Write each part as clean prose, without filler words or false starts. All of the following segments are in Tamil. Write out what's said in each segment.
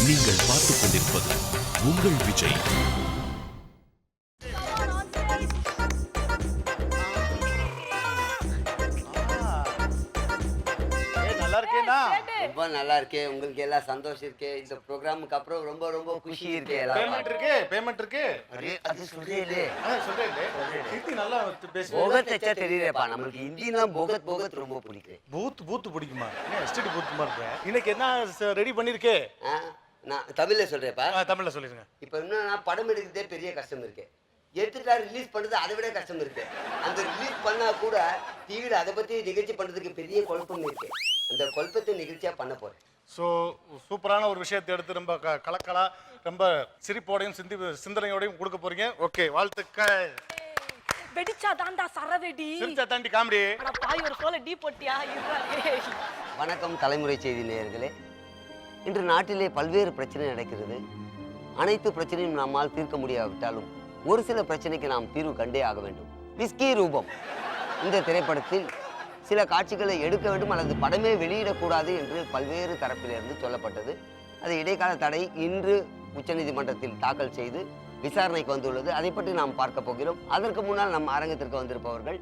நீங்கள் பார்த்துக் கொண்டிருப்பது உங்கள் விஜய். ரொம்ப நல்லா இருக்கு. உங்களுக்கு எல்லாம் சந்தோஷம் இருக்கு. இந்த ப்ரோகிராமுக்கு அப்புறம் ரொம்ப ரொம்ப குஷி இருக்கு. பேமெண்ட் இருக்கு. அது சொல்றீங்களே. ஹிந்தி நல்லா பேசுறீங்க. போகத் தச்சா தெரியலப்பா. நமக்கு ஹிந்திலாம் போகத் ரொம்ப பிடிக்கும். பூத் பிடிக்குமா? எஸ்டிடி பூத் மாதிரி இருக்கேன். இன்னைக்கு என்ன ரெடி பண்ணிருக்கே? நான் தமிழ்ல சொல்றேன்ப்பா. தமிழ்ல சொல்லிருங்க. இப்போ என்னன்னா படம் எடுக்கிறதே பெரிய கஷ்டம் இருக்கு. எடுத்துட்டா ரிலீஸ் பண்றது அதை விட கஷ்டம் இருக்கு. அந்த ரிலீஸ் பண்ணா கூட டிவியில் அதை பத்தி நிகழ்ச்சி பண்றதுக்கு பெரிய குழப்பம் இருக்கு. அந்த குழப்பத்தை நிகழ்ச்சியா பண்ண போறேன். ஸோ சூப்பரான ஒரு விஷயத்தை எடுத்து ரொம்ப கலக்கலா ரொம்ப சிரிப்போடையும் சிந்தனையோடையும் கொடுக்க போறீங்க. ஓகே, வாழ்த்துக்கள். வெடிச்சா தாண்டா சரவெடி. சிரிச்சா தாண்டி காமெடி. அட பாய் ஒரு சோல டீ போட்டியா இருடா. வணக்கம் தலைமுறை செய்தி நேயர்களே. இன்று நாட்டிலே பல்வேறு பிரச்சனை நடக்கிறது. அனைத்து பிரச்சனையும் நம்மால் தீர்க்க முடியாவிட்டாலும் ஒரு சில பிரச்சனைக்கு நாம் தீர்வு கண்டே ஆக வேண்டும். விஸ்கி ரூபம் இந்த திரைப்படத்தில் சில காட்சிகளை எடுக்க வேண்டும் அல்லது படமே வெளியிடக்கூடாது என்று பல்வேறு தரப்பிலிருந்து சொல்லப்பட்டது. அது இடைக்கால தடை இன்று உச்சநீதிமன்றத்தில் தாக்கல் செய்து விசாரணைக்கு வந்துள்ளது. அதை பற்றி நாம் பார்க்க போகிறோம். அதற்கு முன்னால் நம் அரங்கத்திற்கு வந்திருப்பவர்கள்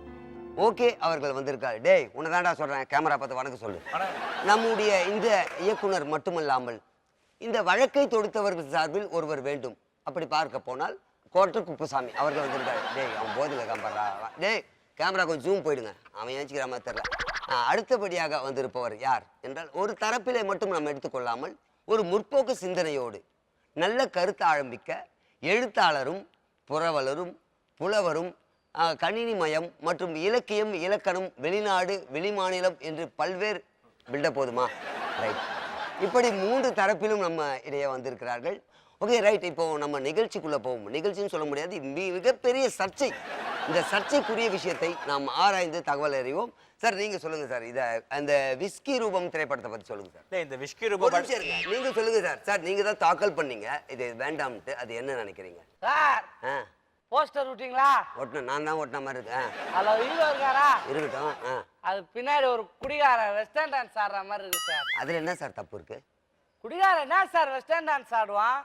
ஓகே அவர்கள் வந்திருக்காரு. டேய் உன்னதாண்டா சொல்றேன், கேமரா பார்த்து வணக்கம் சொல்லு. நம்முடைய இந்த இயக்குனர் மட்டுமல்லாமல் இந்த வழக்கை தொடுத்தவர்கள் சார்பில் ஒருவர் வேண்டும். அப்படி பார்க்க போனால் கோட்டர் குப்புசாமி அவர்கள் வந்திருக்காரு. டேய் அவன் போதில் காம்பறா. டேய் கேமரா கொஞ்சம் ஜூம் போயிடுங்க, அவன் ஏஞ்சிக்கிற மாதிரி தெரியல. அடுத்தபடியாக வந்திருப்பவர் யார் என்றால் ஒரு தரப்பிலே மட்டும் நாம் எடுத்துக்கொள்ளாமல் ஒரு முற்போக்கு சிந்தனையோடு நல்ல கருத்து ஆரம்பிக்க எழுத்தாளரும் புரவலரும் புலவரும் கணினிமயம் மற்றும் இலக்கியம் இலக்கணம் வெளிநாடு வெளிமாநிலம் என்று பல்வேறு பில்ட போதுமா ரைட் இப்படி 3 தரப்பிலும் நம்ம இடையே வந்திருக்கிறார்கள். ஓகே ரைட், இப்போ நம்ம நிகழ்ச்சிக்குள்ளே போவோம். நிகழ்ச்சின்னு சொல்ல முடியாது, மிகப்பெரிய சர்ச்சை. இந்த சர்ச்சைக்குரிய விஷயத்தை நாம் ஆராய்ந்து தகவல் அறிவோம். சார் நீங்க சொல்லுங்க சார், இதை அந்த விஸ்கி ரூபம் திரைப்படத்தை பற்றி சொல்லுங்க சார். இந்த விஸ்கி ரூபம் நீங்க சொல்லுங்க சார். சார் நீங்க தான் தாக்கல் பண்ணீங்க, இது வேண்டாம்ட்டு. அது என்ன நினைக்கிறீங்க சார்? போஸ்டர் விட்டீங்களா? ஓட்டின நான் தான் ஓட்டின மாதிரி இருக்கு. ஹலோ ஹீரோ இருக்காரா? இருக்கட்டும். அது பின்னாடி ஒரு குடிகாரன் வெஸ்டர்ன் டான்ஸ் ஆடுற மாதிரி இருக்கு சார். அதுல என்ன சார் தப்பு இருக்கு? குடிகாரன் என்ன சார் வெஸ்டர்ன் டான்ஸ் ஆடுவான்?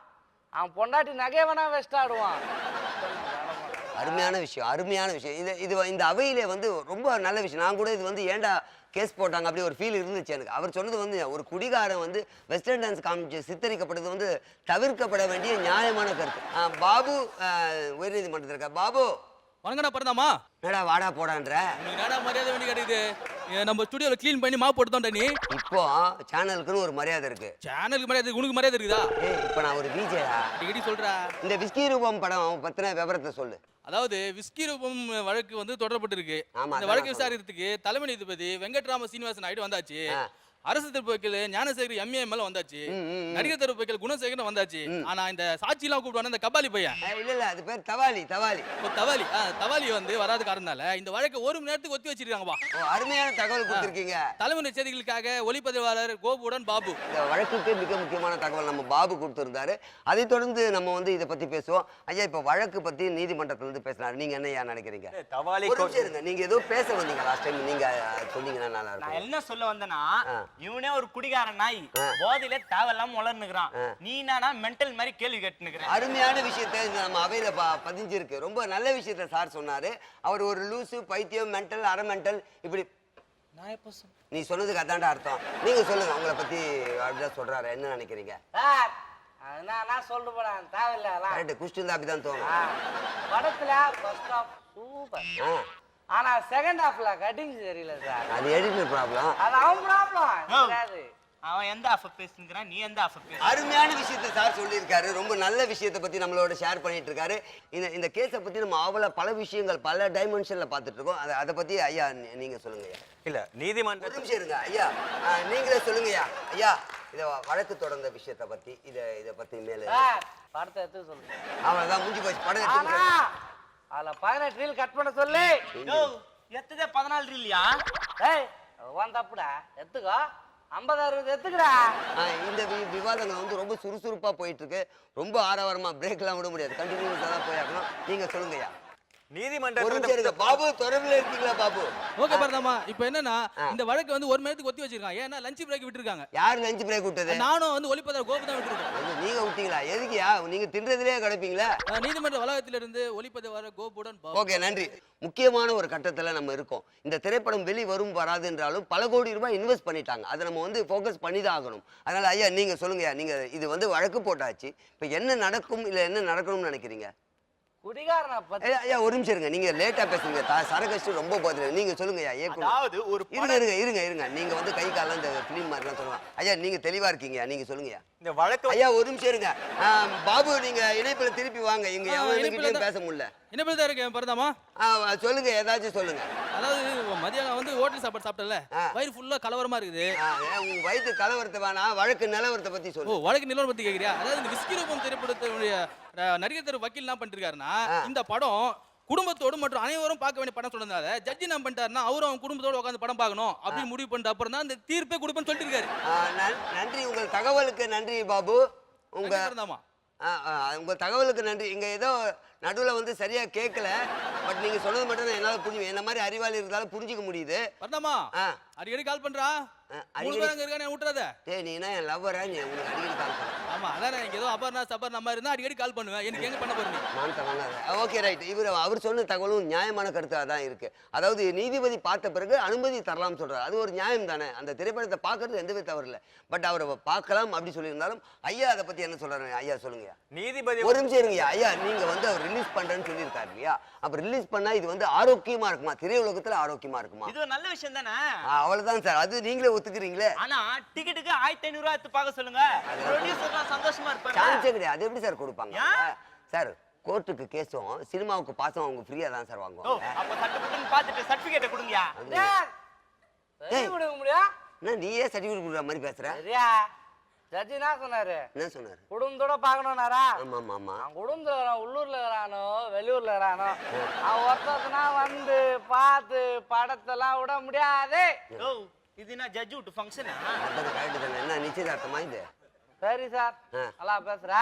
அவன் பொண்டாட்டி நகை வேணா வெஸ்ட் ஆடுவான். அருமையான விஷயம், அருமையான விஷயம். இது இந்த அவையிலே வந்து ரொம்ப நல்ல விஷயம். நான் கூட இது வந்து ஏண்டா கேஸ் போட்டாங்க அப்படி ஒரு ஃபீல் இருந்துச்சு எனக்கு. அவர் சொன்னது வந்து ஒரு குடிகாரன் வந்து வெஸ்டர்ன் டான்ஸ் காமிச்சு சித்தரிக்கப்படுறது வந்து தவிர்க்கப்பட வேண்டிய நியாயமான கருத்து. பாபு உயர்நீதிமன்றத்தில் இருக்கா? பாபு வணங்கடா பரந்தாமா. என்னடா வாடா போடான்ற என்னடா மரியாதை வேண்டி கேட்டுது. நம்ம ஸ்டுடியோல க்ளீன் பண்ணி மாப் போட்டுதான்டா நீ. இப்போ சேனலுக்குன்னு ஒரு மரியாதை இருக்கு. சேனலுக்கு மரியாதை, உனக்கு மரியாதை இருக்குதா? இப்போ நான் ஒரு விஜயா அடிக்கடி சொல்றா. இந்த விஸ்கி ரூபம் படம் பத்தின விவரத்தை சொல்லு. அதாவது விஸ்கி ரூபம் வழக்கு வந்து தொடரப்பட்டிருக்கு. இந்த வழக்கு விசாரிக்கிறதுக்கு தலைமை நீதிபதி வெங்கட்ராம சீனிவாசன் ஆயிட்டு வந்தாச்சு. அரசு தரப்பு வக்கீல் ஞானசேகர் எம்ஏஎம்எல் வந்தாச்சு. நடிகர் தரப்பு வக்கீல் குணசேகரன் வந்தாச்சு. ஆனா இந்த சாட்சி எல்லாம் கூப்பிட்டு இந்த கபாலி பையன் இல்ல அது பேர் தவாலி. தவாலி வந்து வராத காரணத்தால இந்த வழக்கை 1 மணி நேரத்துக்கு ஒத்தி வச்சிருக்காங்கப்பா. அருமையான தகவல் கொடுத்திருக்கீங்க. தலைமுறை செய்திகளுக்காக ஒளிப்பதிவாளர் கோபுடன் பாபு. இந்த வழக்குக்கு மிக முக்கியமான தகவல் நம்ம பாபு கொடுத்திருந்தாரு. அதை தொடர்ந்து நம்ம வந்து இதை பத்தி பேசுவோம். ஐயா இப்ப வழக்கு பத்தி நீதிமன்றத்துல இருந்து பேசினாரு. நீங்க என்ன நினைக்கிறீங்க? தவாலி நீங்க ஏதோ பேச வந்தீங்க லாஸ்ட் டைம், நீங்க சொன்னீங்கன்னா நல்லா இருக்கும். நான் என்ன சொல்ல வந்தேன்னா, இவனே ஒரு குடிகாரன் நாய் போதையில தேவையில்லாம உளர்னுக்குறான். நீ என்னன்னா மென்டல் மாதிரி கேள்வி கேட்டுனுக்குற. அருமையான விஷயத்தை நம்ம அவையில பதிஞ்சிருக்கு. ரொம்ப நல்ல விஷயத்த சார் சொன்னாரு. அவர் ஒரு லூசு, பைத்தியம், மென்டல், அரை மென்டல் இப்படி. நீ சொன்னதுக்கு அதான்டா அர்த்தம். நீங்க சொல்லுங்க, உங்களை பத்தி அப்படிதான் சொல்றாரு, என்ன நினைக்கிறீங்க? சார் நான் சொல்லிட்டு போறேன் தேவையில்ல. கரெக்ட், குஷ்டு இருந்தா அப்படிதான் தோணும். படத்துல ஃபர்ஸ்ட் ஹாஃப் சூப்பர், ஆனா செகண்ட் ஹாஃப்ல கட்டிங் சரியில்லை சார். அது எடிட்டர் ப்ராப்ளம். அது அவன் ப்ராப்ளம். அவன் எந்த ஆஃப் பேசுறான், நீ எந்த ஆஃப் பேசு. அருமையான விஷயத்தை சார் சொல்லியிருக்காரு. ரொம்ப நல்ல விஷயத்தை பத்தி நம்மளோட ஷேர் பண்ணிட்டு இருக்காரு. இந்த கேஸை பத்தி நம்ம அவ்வளோ பல விஷயங்கள் பல டைமென்ஷன்ல பார்த்துட்டு இருக்கோம். அதை பத்தி ஐயா நீங்க சொல்லுங்க. இல்ல நீதிமன்றம் இருங்க ஐயா, நீங்களே சொல்லுங்கய்யா. ஐயா இத வழக்கு தொடர்ந்த விஷயத்தை பத்தி இதை பத்தி மேல படத்தை எடுத்து சொல்லுங்க. அவ்வளவுதான், முடிஞ்சு போச்சு. படம் எடுத்து அதுல 18 ரீல் கட் பண்ண சொல்லி எத்ததே 14 ரீல்யா? ஏய் உன் தப்புடா, எடுத்துக்கோ. 50-60 எடுத்துக்கடா. இந்த விவாதங்கள் வந்து ரொம்ப சுறுசுறுப்பா போயிட்டு இருக்கு. ரொம்ப ஆரவாரமா பிரேக் எல்லாம் விட முடியாது, கண்டினியூஸா தான் போயாகணும். நீங்க சொல்லுங்கய்யா. ஒரு நிமிஷம் இருங்க. பாபு தொடர்புல இருக்கீங்களா பாபு? ஓகே பரதாமா, இப்போ என்னன்னா இந்த வழக்கு வந்து 1 மணி நேரத்துக்கு ஒத்தி வச்சிருக்காங்க. ஏன்னா லஞ்ச் பிரேக் விட்டுருக்காங்க. யார் லஞ்ச் பிரேக் விட்டது? நானும் வந்து ஒளிப்பதிவு கோபு தான் விட்டுருக்கோம். நீங்க விட்டீங்களா? எதுக்குயா? நீங்க தின்றதுலயே கிடப்பீங்களா? நீதிமன்ற வளாகத்திலிருந்து ஒளிப்பதிவாளர் கோபுடன் ஓகே, நன்றி. முக்கியமான ஒரு கட்டத்துல நம்ம இருக்கோம். இந்த திரைப்படம் வெளி வரும் வராது என்றாலும் பல கோடி ரூபாய் இன்வெஸ்ட் பண்ணிட்டாங்க. அதை நம்ம வந்து ஃபோக்கஸ் பண்ணி தான் ஆகணும். அதனால ஐயா நீங்க சொல்லுங்கய்யா, நீங்க இது வந்து வழக்கு போட்டாச்சு, இப்போ என்ன நடக்கும் இல்ல என்ன நடக்கணும்னு நினைக்கிறீங்க? குடிகாரனை பத்தி ஐயா ஒரு நிமிஷம் இருங்க, நீங்க லேட்டா பேசுறீங்க. சரகஷ்டு ரொம்ப போதும். நீங்க சொல்லுங்கய்யா. அதாவது ஒரு இருங்க நீங்க வந்து கை காலம் இந்த பிலிம் மாதிரிலாம் சொல்லுவாங்க. ஐயா நீங்க தெளிவா இருக்கீங்க, நீங்க சொல்லுங்கய்யா. இந்த வழக்கு ஐயா ஒரு நிமிஷம் இருங்க. பாபு நீங்க இணைப்புல திருப்பி வாங்க. இங்க எவனுக்கிட்டையும் பேச முடியல. என்ன தான் இருக்கேன் பரதாமா? சொல்லுங்க, ஏதாச்சும் சொல்லுங்க. அதாவது மதியானம் வந்து ஹோட்டல் சாப்பாடு சாப்பிட்டல, வயிறு ஃபுல்லா கலவரமா இருக்குது. உங்க வயிற்று கலவரத்தை வேணாம், வழக்கு நிலவரத்தை பத்தி ஓ, சொல்லு. வழக்கு நிலவரம் பத்தி கேக்குறியா? அதாவது இந்த விஸ்கி ரூபம் திரைப்படத்தினுடைய நடிகர் திரு வக்கீல் என்ன பண்ணிருக்காருன்னா, இந்த படம் குடும்பத்தோடு மற்றும் அனைவரும் பார்க்க வேண்டிய படம் சொன்னதால ஜட்ஜி என்ன பண்ணிட்டாருன்னா, அவரும் அவங்க குடும்பத்தோட உட்காந்து படம் பார்க்கணும் அப்படின்னு முடிவு பண்ணிட்டு அப்புறம் தான் இந்த தீர்ப்பே கொடுப்பேன்னு சொல்லிட்டு இருக்காரு. நன்றி, உங்கள் தகவலுக்கு நன்றி பாபு. உங்க பரதாமா உங்க தகவலுக்கு நன்றி. இங்க ஏதோ நடுவுல வந்து சரியா கேட்கல, பட் நீங்க சொன்னது மட்டும் நான் என்னால புரிஞ்சு, என்ன மாதிரி அறிவாளி இருந்தாலும் புரிஞ்சுக்க முடியுது. பரதாமா அடிக்கடி கால் பண்றா, மூணு பேர் அங்க இருக்கானே விட்டுறாத. டேய் நீ என்ன என் லவ்வரா? நீ உங்களுக்கு அடிக்கடி கால் பண்ண? ஆமா, அதான் எனக்கு ஏதோ அபர்ணா சபர் நம்ம இருந்தா அடிக்கடி கால் பண்ணுவேன். எனக்கு எங்க பண்ண போறீங்க? மானத்தை வாங்காத. Okay right. அவர் சொன்ன தகவலும் நியாயமான கருத்தாக தான் இருக்கு. அதாவது நீதிபதி பார்த்த பிறகு அனுமதி தரலாம்னு சொல்றாரு. அது ஒரு நியாயம் தானே. அந்த திரைப்படத்தை பார்க்கறது எந்தவே தவறு இல்லை. பட் அவரை பார்க்கலாம் அப்படி சொல்லியிருந்தாலும் ஐயா அதை பத்தி என்ன சொல்றாரு? ஐயா சொல்லுங்க. நீதிபதி ஒரு நிமிஷம் இருங்க ஐயா. நீங்க வந்து அவர் ரிலீஸ் பண்றேன்னு சொல்லியிருக்காரு இல்லையா? அப்ப ரிலீஸ் பண்ணா இது வந்து ஆரோக்கியமா இருக்குமா? திரையுலகத்துல ஆரோக்கியமா இருக்குமா? இது ஒரு நல்ல விஷயம் தானே. அவ்வளவுதான் சார். அது நீங்களே ஒத்துக்கிறீங்களே. ஆனா டிக்கெட்டுக்கு 1500 ரூபாய் எடுத்து பார்க்க சொல்லுங்க. ப்ரொடியூசர்லாம் சந்தோஷமா இருப்பாங்க. சான்ஸே கிடையாது. அது எப்படி சார் கொடுப்பாங்க சார்? கோர்ட்டுக்கு கேஸும் சினிமாவுக்கு பாசம் அவங்க ஃப்ரீயா தான் சார் வாங்குவாங்க. அப்ப சர்டிபிகேட் பார்த்துட்டு சர்டிபிகேட் கொடுங்கயா. டேய் கொடுக்க முடியும்? என்ன நீயே சர்டிபிகேட் கொடுக்குற மாதிரி பேசுற? சரியா ஜட்ஜி என்ன சொன்னாரு? என்ன சொன்னாரு? குடும்பத்தோட பாக்கணும்னாரா? ஆமா ஆமா ஆமா. குடும்பத்துல இருக்கிறான், உள்ளூர்ல இருக்கிறானோ வெளியூர்ல இருக்கிறானோ, அவன் ஒருத்தனா வந்து பார்த்து படத்தெல்லாம் விட முடியாது. இது என்ன ஜட்ஜ் விட்டு ஃபங்க்ஷனா? அதான் கரெக்ட் தானே. என்ன நிச்சயதார்த்தமா இது? சரி சார், நல்லா பேசுற.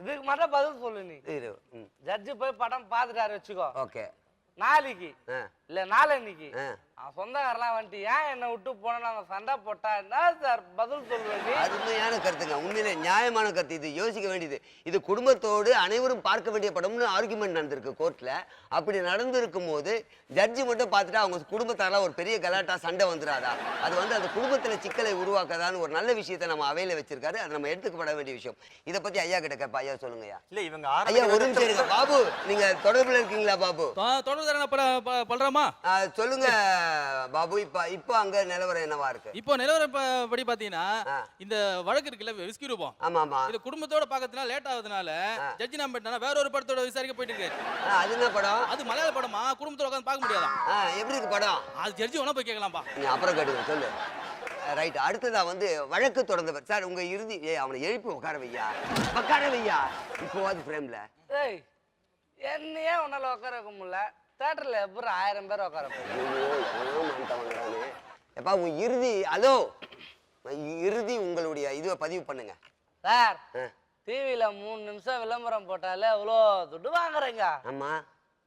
இதுக்கு மட்டும் பதில் சொல்லு நீ. ஜட்ஜி போய் படம் பார்த்துட்டாரு வச்சுக்கோ. ஓகே. நாளைக்கு இல்ல நாளைக்கு சொந்தக்காரெல்லாம் வந்துட்டு ஏன் என்ன விட்டு போன நாங்க சண்டை போட்டா என்ன சார் பதில் சொல்லுவேன்? அருமையான கருத்துங்க. உண்மையிலே நியாயமான கருத்து. இது யோசிக்க வேண்டியது. இது குடும்பத்தோடு அனைவரும் பார்க்க வேண்டிய படம்னு ஆர்குமெண்ட் நடந்திருக்கு கோர்ட்ல. அப்படி நடந்திருக்கும் போது ஜட்ஜி மட்டும் பார்த்துட்டு அவங்க குடும்பத்தாரெல்லாம் ஒரு பெரிய கலாட்டா சண்டை வந்துடாதா? அது வந்து அந்த குடும்பத்துல சிக்கலை உருவாக்காதான்னு ஒரு நல்ல விஷயத்தை நம்ம அவையில வச்சிருக்காரு. அது நம்ம எடுத்துக்கப்பட வேண்டிய விஷயம். இதை பத்தி ஐயா கிட்ட கேட்பா. ஐயா சொல்லுங்க ஐயா. இல்ல இவங்க ஐயா ஒரு நிமிஷம் இருங்க. பாபு நீங்க தொடர்புல இருக்கீங்களா? பாபு பண்றமா சொல்லுங்க பாபு. இப்ப அங்க நிலவரம் என்னவா இருக்கு? இப்போ நிலவரம் படி பாத்தீங்கன்னா இந்த வழக்கு இருக்குல்ல விஸ்கி ரூபம். ஆமா ஆமா. இது குடும்பத்தோட பாக்கிறதுனால லேட் ஆகுதுனால ஜட்ஜி நம்ம பண்ணா வேற ஒரு படத்தோட விசாரிக்க போயிட்டு இருக்காரு. அது என்ன படம்? அது மலையாள படமா? குடும்பத்தோட உட்கார்ந்து பார்க்க முடியாதா? எப்படி இருக்கு படம்? அது ஜட்ஜி வேணா போய் கேட்கலாம்பா. நீ அப்புறம் கேட்டுக்க சொல்லு. ரைட். அடுத்ததா வந்து வழக்கு தொடர்ந்தவர் சார். உங்க இறுதி அவனை எழுப்பி உட்கார வையா. இப்போவாது ஃப்ரேம்ல. ஏய் என்னையே உன்னால உட்கார வைக்க முடியல. தியேட்டர்ல எப்படி 1000 பேர் உட்கார எப்பா உன் இறுதி. ஹலோ இறுதி உங்களுடைய இதுவை பதிவு பண்ணுங்க சார். டிவியில 3 நிமிஷம் விளம்பரம் போட்டாலே எவ்வளோ துட்டு வாங்குறீங்க. ஆமா.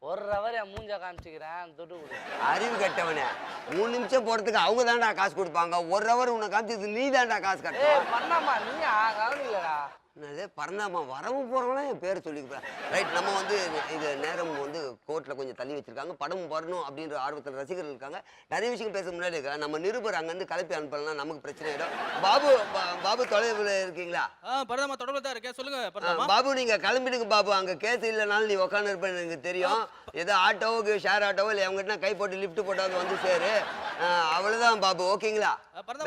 ஒரு ஹவர் என் மூஞ்ச காமிச்சிக்கிறேன் துட்டு கொடு. அறிவு கட்டவனே. 3 நிமிஷம் போறதுக்கு அவங்க தான்டா காசு கொடுப்பாங்க. 1 ஹவர் உன்னை காமிச்சது நீ தான்டா காசு கட்ட. பண்ணாமா நீ கவனிக்கலடா. என்னது பரணாமா? வரவும் போறவங்களாம் என் பேர் சொல்லிக்கிறேன். ரைட். நம்ம வந்து இது நேரம் வந்து கோர்ட்ல கொஞ்சம் தள்ளி வச்சிருக்காங்க. படம் வரணும் அப்படின்ற ஆர்வத்தில் ரசிகர்கள் இருக்காங்க. நிறைய விஷயம் பேச முன்னாடி இருக்காங்க. நம்ம நிருபர் அங்கேருந்து கிளப்பி அனுப்பலாம், நமக்கு பிரச்சனை ஆயிடும். பாபு தொலைவில் இருக்கீங்களா? பரதாமா தொடர்பு தான் இருக்கேன். சொல்லுங்க பாபு. நீங்க கிளம்பிடுங்க பாபு. அங்க கேஸ் இல்லைனாலும் நீ உட்காந்து இருப்பேன்னு எனக்கு தெரியும். ஏதோ ஆட்டோவுக்கு ஷேர் ஆட்டோவோ இல்லை அவங்ககிட்ட கை போட்டு லிஃப்ட் போட்டாங்க வந்து சேரு. அவ்வளவுதான் பாபு. ஓகேங்களா?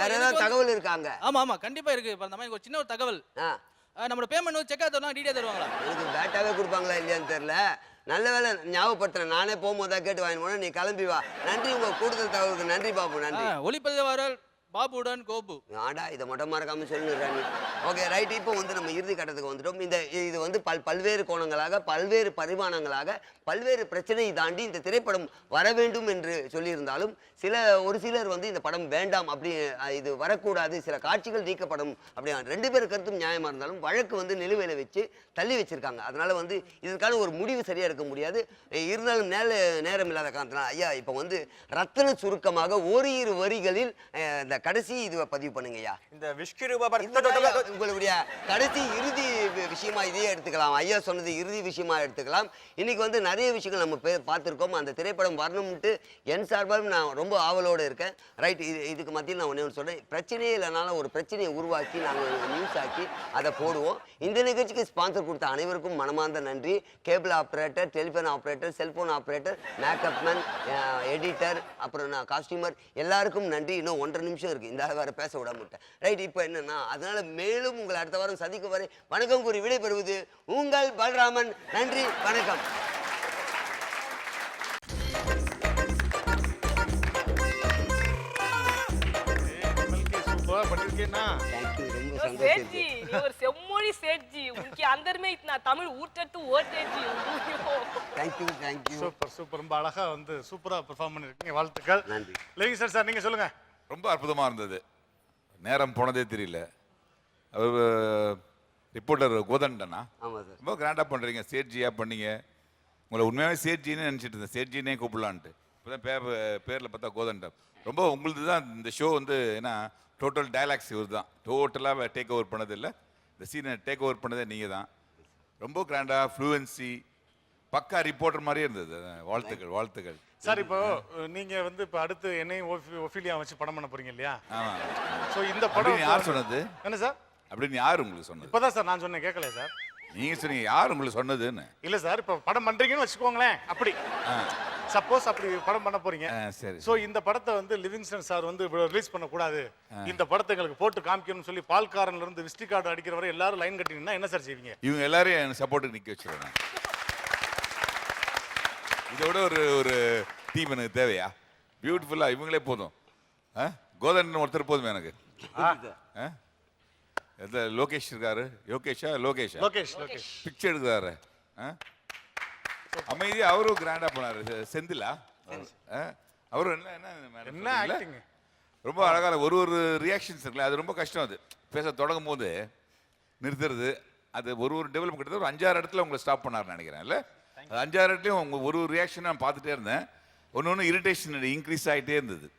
வேற ஏதாவது தகவல் இருக்காங்க? ஆமா ஆமா கண்டிப்பா இருக்கு பரதாமா. எனக்கு ஒரு சின்ன ஒரு தகவல். நம்மளோட பேமெண்ட் செக் ஆகுதுனா டீடைல் தருவாங்களா? எனக்கு பேட்டாவே கொடுப்பாங்களா இல்லையான்னு தெரியல. நல்ல வேலை ஞாபகப்படுத்துறேன். நானே போகும்போது தான் கேட்டு வாங்கி போனேன். நீ கிளம்பி வா. நன்றி. உங்க கூடுதல் தகவலுக்கு நன்றி பாபு. நன்றி. ஒளிப்பதிவாளர் பாபுடன் கோபு. ஆடா இதை மட்டும் மறக்காம சொல்லிடுறா நீ. Okay right. இப்போ வந்து நம்ம இறுதி கட்டத்துக்கு வந்துட்டோம். இது வந்து பல்வேறு கோணங்களாக, பல்வேறு பரிமாணங்களாக, பல்வேறு பிரச்சனையை தாண்டி இந்த திரைப்படம் வர வேண்டும் என்று சொல்லியிருந்தாலும் ஒரு சிலர் வந்து இந்த படம் வேண்டாம், அப்படி இது வரக்கூடாது, சில காட்சிகள் நீக்கப்படும் அப்படி 2 பேர் கருத்தும் நியாயமா இருந்தாலும் வழக்கு வந்து நிலுவையில வச்சு தள்ளி வச்சிருக்காங்க. அதனால வந்து இதற்கான ஒரு முடிவு சரியா எடுக்க முடியாது. இருந்தாலும் நேரம் இல்லாத காரணத்தினால ஐயா இப்போ வந்து ரத்தின சுருக்கமாக ஓரிரு வரிகளில் இந்த கடைசி இதுவை பதிவு பண்ணுங்கய்யா. இந்த விஷ்கிரூப உங்களுடைய கடைசி இறுதி விஷயமா இதையே எடுத்துக்கலாம். ஐயா சொன்னது இறுதி விஷயமா எடுத்துக்கலாம். இன்னைக்கு வந்து நிறைய விஷயங்கள் நம்ம பார்த்துருக்கோம். அந்த திரைப்படம் வரணும்ட்டு என் சார்பாக நான் ரொம்ப ஆவலோடு இருக்கேன். ரைட். இதுக்கு மத்தியில் நான் ஒன்று சொல்றேன். பிரச்சனையே இல்லைனாலும் ஒரு பிரச்சனையை உருவாக்கி நாங்கள் நியூஸ் ஆக்கி அதை போடுவோம். இந்த நிகழ்ச்சிக்கு ஸ்பான்சர் கொடுத்த அனைவருக்கும் மனமார்ந்த நன்றி. Cable operator, telephone operator, cellphone operator, makeup man, editor, அப்புறம் நான் காஸ்டியூமர் எல்லாருக்கும் நன்றி. இன்னும் 1.5 நிமிஷம் இருக்கு. இந்த வேற பேச விட மாட்டேன். ரைட். இப்போ என்னன்னா அதனால மேலும் உங்களை அடுத்த வாரம் சந்திக்கும் வரை வணக்கம் கூறி விடைபெறுவது உங்கள் பலராமன். நன்றி, வணக்கம். பண்ணிருக்கேன்னா தேங்க்யூ, ரொம்ப ओ சந்தோஷம் सेठ இருக்கு. जी, ये और सेमोड़ी सेठ जी, उनके अंदर में इतना तमिழ் ஊட்டத்து ஓட்டே जी. தேங்க்யூ. சூப்பர் ரொம்ப அழகா வந்து சூப்பரா பெர்ஃபார்ம் பண்ணிருக்கீங்க. வாழ்த்துக்கள். நன்றி. லேகி சார் நீங்க சொல்லுங்க. ரொம்ப அற்புதமாக இருந்தது. நேரம் போனதே தெரியல. அவர் ரிப்போர்ட்டர் கோதண்டனா ஆமா சார். ரொம்ப கிராண்டாக பண்ணுறீங்க. சேட்ஜியாக பண்ணீங்க. உங்களை உண்மையாகவே சேட்ஜின்னு நினச்சிட்டு இருந்தேன். சேட்ஜினே கூப்பிடலான்ட்டு. இப்போ தான் பேரில் பார்த்தா கோதண்டம். ரொம்ப உங்களுது தான் இந்த ஷோ வந்து ஏன்னா டோட்டல் டைலாக்ஸ் இவர் தான். டோட்டலாக டேக் ஓவர் பண்ணதில்லை. இந்த சீனை டேக் ஓவர் பண்ணதே நீங்கள் தான். ரொம்ப கிராண்டாக ஃப்ளூவன்சி பக்கா ரிப்போர்ட்டர் மாதிரியே இருந்தது. வாழ்த்துக்கள். சார் இப்போ நீங்க வந்து இப்போ அடுத்து என்னையும் ஒஃபிலியா வச்சு படம் பண்ண போறீங்க இல்லையா? ஆமாம். ஸோ இந்த படம் யார் சொன்னது? என்ன சார்? அப்படின்னு யார் உங்களுக்கு சொன்னது? இப்போதான் சார் நான் சொன்னேன், கேட்கல சார். நீங்க சொன்னீங்க யார் உங்களுக்கு சொன்னதுன்னு? இல்ல சார், இப்போ படம் பண்றீங்கன்னு வச்சுக்கோங்களேன். அப்படி சப்போஸ் அப்படி படம் பண்ண போறீங்க. சரி. சோ இந்த படத்தை வந்து லிவிங்ஸ்டன் சார் வந்து ரிலீஸ் பண்ண கூடாது, இந்த படத்தை எங்களுக்கு போட்டு காமிக்கணும்னு சொல்லி பால்காரன்ல இருந்து விசிட்டி கார்டு அடிக்கிற வரை எல்லாரும் லைன் கட்டிங்கன்னா என்ன சார் செய்வீங்க? இவங்க எல்லாரையும் எனக்கு சப்போர்ட்டுக்கு நிக்க வச்சிருவேன். இதோட ஒரு டீம் எனக்கு தேவையா? பியூட்டிஃபுல்லா இவங்களே போதும். கோதண்டன் ஒருத்தர் போதும் எனக்கு. லோகேஷ் இருக்காரு. லோகேஷ் பிக்சர் எடுக்கிறாரு. அமைதியா அவரும் கிராண்டா போனாரு. செந்திலா அவரும் என்ன ஆக்டிங் ரொம்ப அழகான ஒரு ரியாக்ஷன்ஸ் இருக்குல்ல, அது ரொம்ப கஷ்டம். அது பேச தொடங்கும் போது நிறுத்துறது, அது ஒரு டெவலப் கிட்டத்தட்ட ஒரு 5-6 இடத்துல உங்களை ஸ்டாப் பண்ணாருன்னு நினைக்கிறேன். இல்லை அது 5-6 இடத்துலையும் உங்கள் ஒரு ரியாக்ஷன் நான் பார்த்துட்டே இருந்தேன். ஒன்று இரிட்டேஷன் இன்க்ரீஸ் ஆகிட்டே இருந்தது.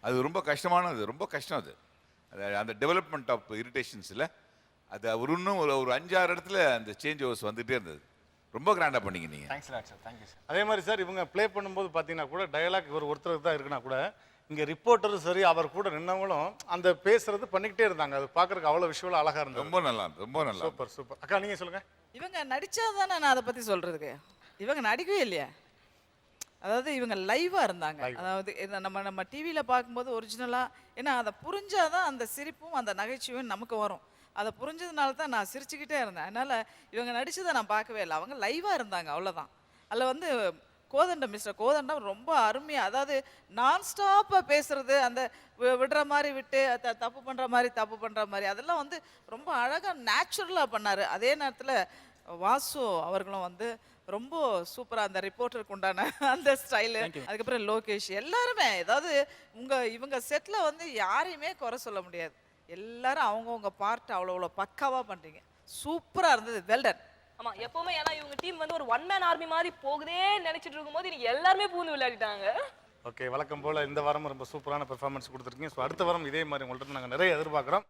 அது ரொம்ப கஷ்டமானது, ரொம்ப கஷ்டம். அது அந்த டெவலப்மெண்ட் ஆஃப் இரிட்டேஷன்ஸில் அது இன்னும் ஒரு 5-6 இடத்துல அந்த சேஞ்ச் ஓவர்ஸ் வந்துகிட்டே இருந்தது. ரொம்ப கிராண்டாக பண்ணீங்க நீங்கள். Thank you sir. அதே மாதிரி சார் இவங்க ப்ளே பண்ணும்போது பார்த்தீங்கன்னா கூட டயலாக் ஒருத்தருக்கு தான் இருக்குன்னா கூட இங்கே ரிப்போர்ட்டரும் சரி அவர் கூட நின்னவங்களும் அந்த பேசுறது பண்ணிக்கிட்டே இருந்தாங்க. அது பார்க்கறதுக்கு அவ்வளோ விஷுவலாக அழகாக இருந்தது. ரொம்ப நல்லா. சூப்பர். அக்கா நீங்கள் சொல்லுங்கள். இவங்க நடிச்சாதானே நான் அதை பற்றி சொல்கிறதுக்கு. இவங்க நடிக்கவே இல்லையா? அதாவது இவங்க லைவாக இருந்தாங்க. அதாவது நம்ம டிவியில் பார்க்கும்போது ஒரிஜினலாக, ஏன்னா அதை புரிஞ்சாதான் அந்த சிரிப்பும் அந்த நகைச்சுவையும் நமக்கு வரும். அதை புரிஞ்சதுனால தான் நான் சிரிச்சுக்கிட்டே இருந்தேன். அதனால் இவங்க நடிச்சதை நான் பார்க்கவே இல்லை. அவங்க லைவாக இருந்தாங்க, அவ்வளோதான். அதில் வந்து மிஸ்டர் கோதண்டம் ரொம்ப அருமையாக, அதாவது நான் ஸ்டாப்பாக பேசுறது, அந்த விடுற மாதிரி விட்டு தப்பு பண்ணுற மாதிரி அதெல்லாம் வந்து ரொம்ப அழகாக நேச்சுரலாக பண்ணார். அதே நேரத்தில் வாசு அவர்களும் வந்து ரொம்ப சூப்பராக அந்த ரிப்போர்ட்டருக்கு உண்டான அந்த ஸ்டைலு, அதுக்கப்புறம் லோகேஷ், எல்லாருமே ஏதாவது இவங்க செட்டில் வந்து யாரையுமே குறை சொல்ல முடியாது. எல்லாரும் அவங்கவுங்க பார்ட் அவ்வளோ பக்காவாக பண்ணுறீங்க. சூப்பராக இருந்தது. வெல்டன். ஆமா, எப்பவுமே ஏன்னா இவங்க டீம் வந்து ஒரு ஒன் மேன் ஆர்மி மாதிரி போகுதே நினைச்சிட்டு இருக்கும்போது இன்னைக்கு எல்லாருமே பூந்து விளையாடிட்டாங்க. ஓகே, வழக்கம் போல இந்த வாரம் ரொம்ப சூப்பரான பெர்ஃபார்மன்ஸ் கொடுத்துருக்கீங்க. ஸோ அடுத்த வாரம் இதே மாதிரி உங்கள்கிட்ட நாங்கள் நிறைய எதிர்பார்க்குறோம்.